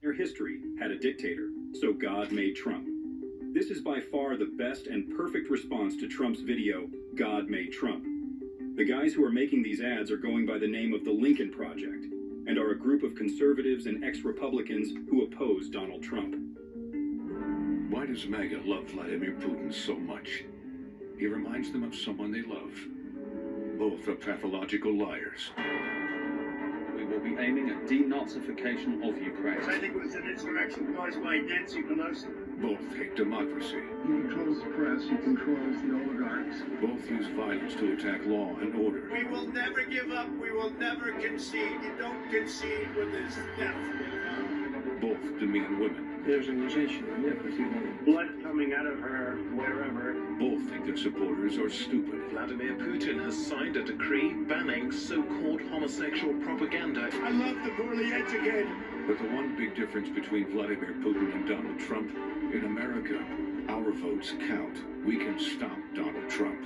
Their history had a dictator, so God made Trump. This is by far the best and perfect response to Trump's video, God Made Trump. The guys who are making these ads are going by the name of the Lincoln Project and are a group of conservatives and ex-Republicans who oppose Donald Trump. Why does MAGA love Vladimir Putin so much? He reminds them of someone they love. Both are pathological liars. We will be aiming at denazification of Ukraine. I think it was an insurrection caused by Nancy Pelosi. Both hate democracy. He controls the press, he controls the oligarchs. Both use violence to attack law and order. We will never give up, we will never concede. You don't concede with this death. Both demean women. There's an accusation of blood coming out of her wherever. Both think their supporters are stupid. Vladimir Putin has signed a decree banning so-called homosexual propaganda. I love the poorly educated. But the one big difference between Vladimir Putin and Donald Trump, in America, our votes count. We can stop Donald Trump.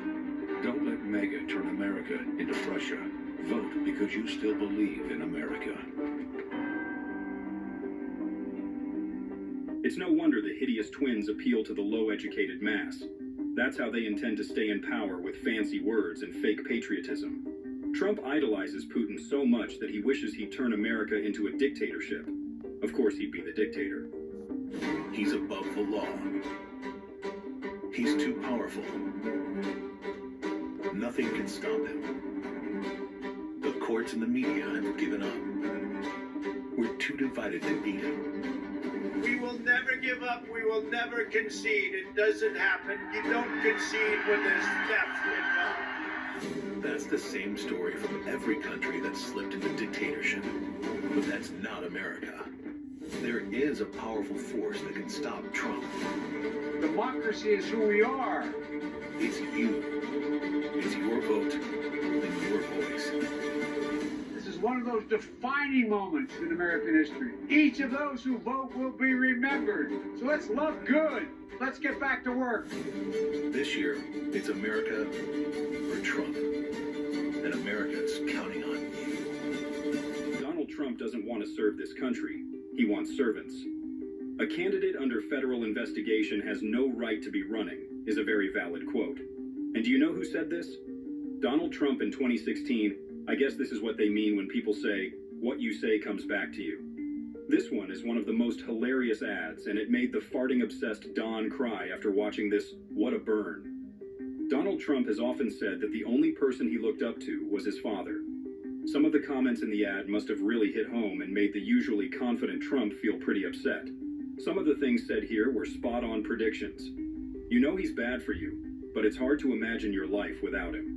Don't let MAGA turn America into Russia. Vote because you still believe in America. It's no wonder the hideous twins appeal to the low-educated mass. That's how they intend to stay in power, with fancy words and fake patriotism. Trump idolizes Putin so much that he wishes he'd turn America into a dictatorship. Of course, he'd be the dictator. He's above the law. He's too powerful. Nothing can stop him. The courts and the media have given up. We're too divided to beat him. We will never give up, we will never concede. It doesn't happen. You don't concede when there's death involved. That's the same story from every country that's slipped into dictatorship. But that's not America. There is a powerful force that can stop Trump. Democracy is who we are. It's you. It's your vote and your voice. This is one of those defining moments in American history. Each of those who vote will be remembered. So let's love good. Let's get back to work. This year, it's America or Trump. And America's counting on you. Donald Trump doesn't want to serve this country. He wants servants. A candidate under federal investigation has no right to be running, is a very valid quote. And do you know who said this? Donald Trump in 2016. I guess this is what they mean when people say, what you say comes back to you. This one is one of the most hilarious ads, and it made the farting-obsessed Don cry after watching this What a Burn. Donald Trump has often said that the only person he looked up to was his father. Some of the comments in the ad must have really hit home and made the usually confident Trump feel pretty upset. Some of the things said here were spot-on predictions. You know he's bad for you, but it's hard to imagine your life without him.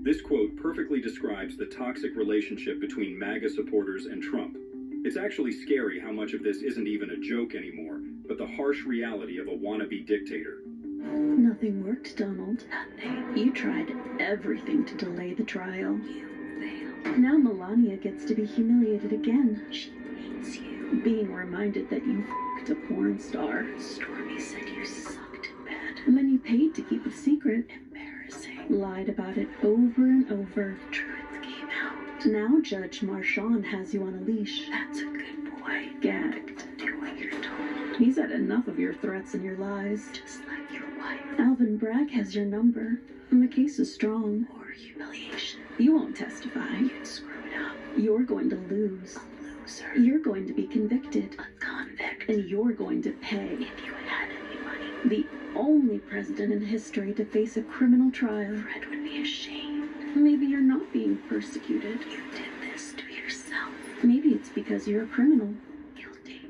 This quote perfectly describes the toxic relationship between MAGA supporters and Trump. It's actually scary how much of this isn't even a joke anymore, but the harsh reality of a wannabe dictator. Nothing worked, Donald. Nothing. You tried everything to delay the trial. You failed. Now Melania gets to be humiliated again. She hates you. Being reminded that you f***ed a porn star. Stormy said you sucked in bed. And then you paid to keep it secret. Embarrassing. Lied about it over and over. The truth came out. Now Judge Marchand has you on a leash. That's a good boy. Gagged. Do what you're told. He's had enough of your threats and your lies. Just like your wife. Alvin Bragg has your number. And the case is strong. Or humiliation. You won't testify. You'd screw it up. You're going to lose. A loser. You're going to be convicted. A convict. And you're going to pay. If you had any money. The only president in history to face a criminal trial. Fred would be ashamed. Maybe you're not being persecuted. You did this to yourself. Maybe it's because you're a criminal. Guilty.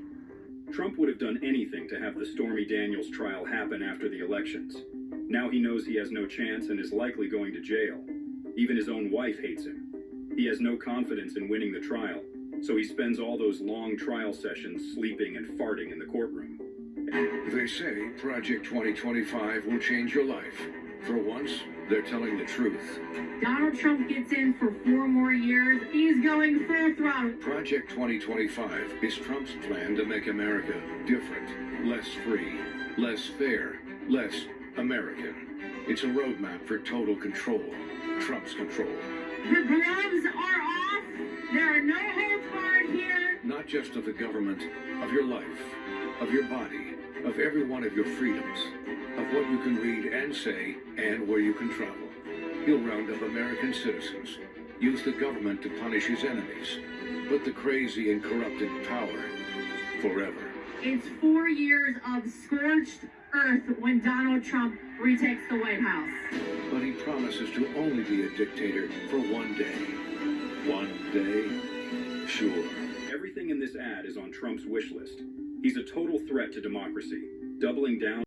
Trump would have done anything to have the Stormy Daniels trial happen after the elections. Now he knows he has no chance and is likely going to jail. Even his own wife hates him. He has no confidence in winning the trial, so he spends all those long trial sessions sleeping and farting in the courtroom. They say Project 2025 will change your life. For once, they're telling the truth. Donald Trump gets in for 4 more years. He's going full throttle. Project 2025 is Trump's plan to make America different, less free, less fair, less American. It's a roadmap for total control. Trump's control. The gloves are off. There are no holds barred here. not just of the government, of your life, of your body, of every one of your freedoms, of what you can read and say, and where you can travel. He'll round up American citizens, use the government to punish his enemies, put the crazy and corrupt in power forever. It's 4 years of scorched earth when Donald Trump retakes the White House. But he promises to only be a dictator for one day. One day? Sure. Everything in this ad is on Trump's wish list. He's a total threat to democracy, doubling down